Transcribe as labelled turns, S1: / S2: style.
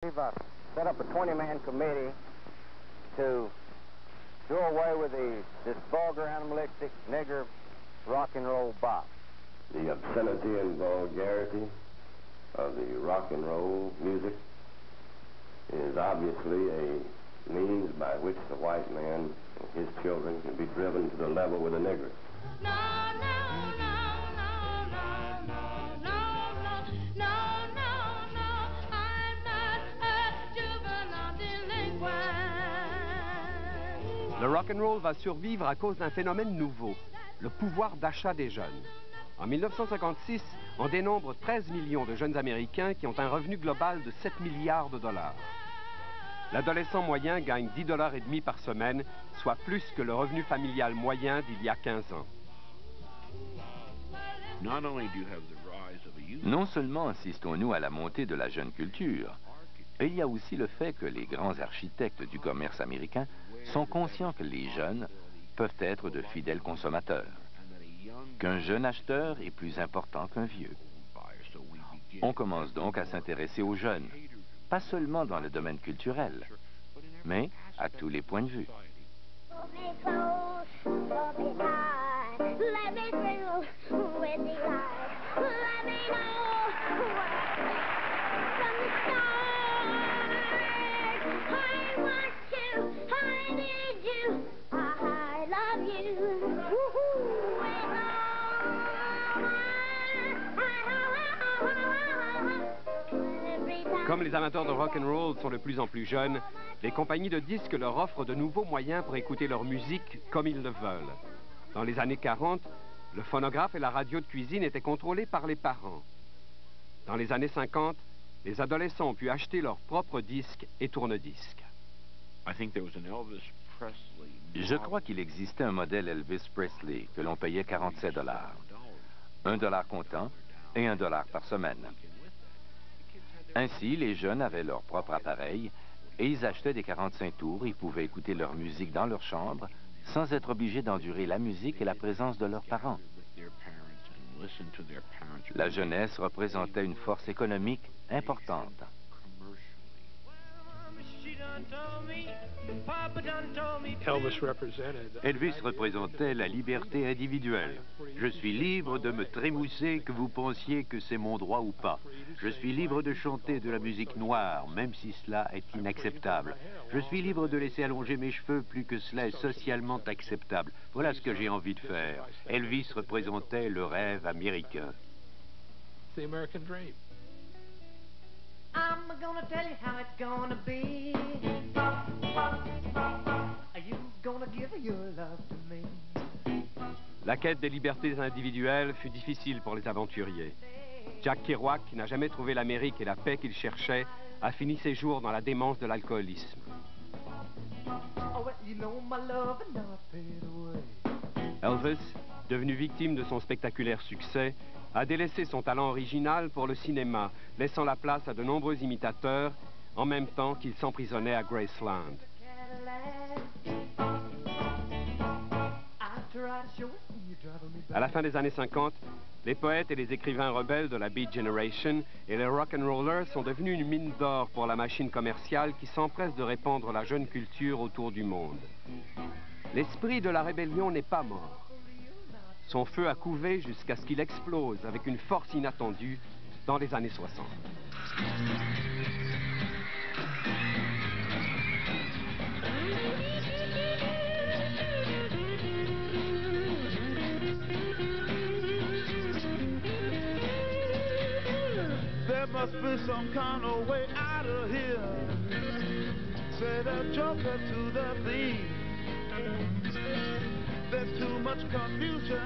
S1: We've set up a 20-man committee to do away with this vulgar, animalistic, nigger rock and roll bop.
S2: The obscenity and vulgarity of the rock and roll music is obviously a means by which the white man and his children can be driven to the level with the niggers.
S3: Le rock and roll va survivre à cause d'un phénomène nouveau, le pouvoir d'achat des jeunes. En 1956, on dénombre 13 millions de jeunes Américains qui ont un revenu global de 7 milliards de dollars. L'adolescent moyen gagne 10,5 $ par semaine, soit plus que le revenu familial moyen d'il y a 15 ans.
S4: Non seulement assistons-nous à la montée de la jeune culture, il y a aussi le fait que les grands architectes du commerce américain sont conscients que les jeunes peuvent être de fidèles consommateurs, qu'un jeune acheteur est plus important qu'un vieux. On commence donc à s'intéresser aux jeunes, pas seulement dans le domaine culturel, mais à tous les points de vue.
S3: Comme les amateurs de rock and roll sont de plus en plus jeunes, les compagnies de disques leur offrent de nouveaux moyens pour écouter leur musique comme ils le veulent. Dans les années 40, le phonographe et la radio de cuisine étaient contrôlés par les parents. Dans les années 50, les adolescents ont pu acheter leurs propres disques et tourne-disques.
S4: Je crois qu'il existait un modèle Elvis Presley que l'on payait 47 $, $1 comptant et $1 par semaine. Ainsi, les jeunes avaient leur propre appareil et ils achetaient des 45 tours. Ils pouvaient écouter leur musique dans leur chambre sans être obligés d'endurer la musique et la présence de leurs parents. La jeunesse représentait une force économique importante.
S5: Elvis représentait la liberté individuelle. Je suis libre de me trémousser que vous pensiez que c'est mon droit ou pas. Je suis libre de chanter de la musique noire, même si cela est inacceptable. Je suis libre de laisser allonger mes cheveux, plus que cela est socialement acceptable. Voilà ce que j'ai envie de faire. Elvis représentait le rêve américain.
S6: I'm gonna tell you how it's gonna be. Are you gonna give your love to me?
S3: La quête des libertés individuelles fut difficile pour les aventuriers. Jack Kerouac, qui n'a jamais trouvé l'Amérique et la paix qu'il cherchait, a fini ses jours dans la démence de l'alcoolisme. Elvis, devenu victime de son spectaculaire succès, a délaissé son talent original pour le cinéma, laissant la place à de nombreux imitateurs, en même temps qu'il s'emprisonnait à Graceland. À la fin des années 50, les poètes et les écrivains rebelles de la Beat Generation et les rock'n'rollers sont devenus une mine d'or pour la machine commerciale qui s'empresse de répandre la jeune culture autour du monde. L'esprit de la rébellion n'est pas mort. Son feu a couvé jusqu'à ce qu'il explose avec une force inattendue dans les années 60.
S7: There must be some kind of way out of here. Say the joker to the thief. There's too much confusion.